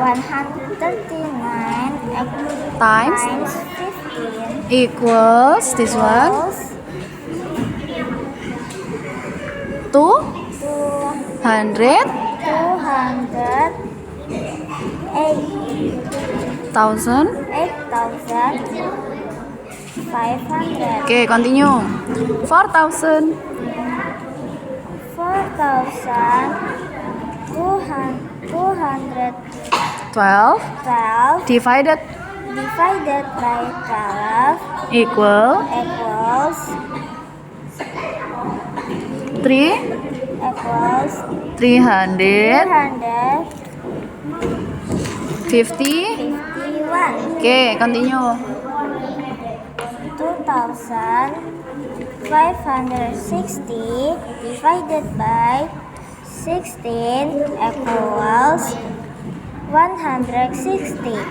139 times 15 equals this one equals 200,000. 8,500. Okay, continue. 4,000 4,212 12 divided divided by 12 equals equals 350 351. Okay, continue. 2,560 divided by 16 equals 160.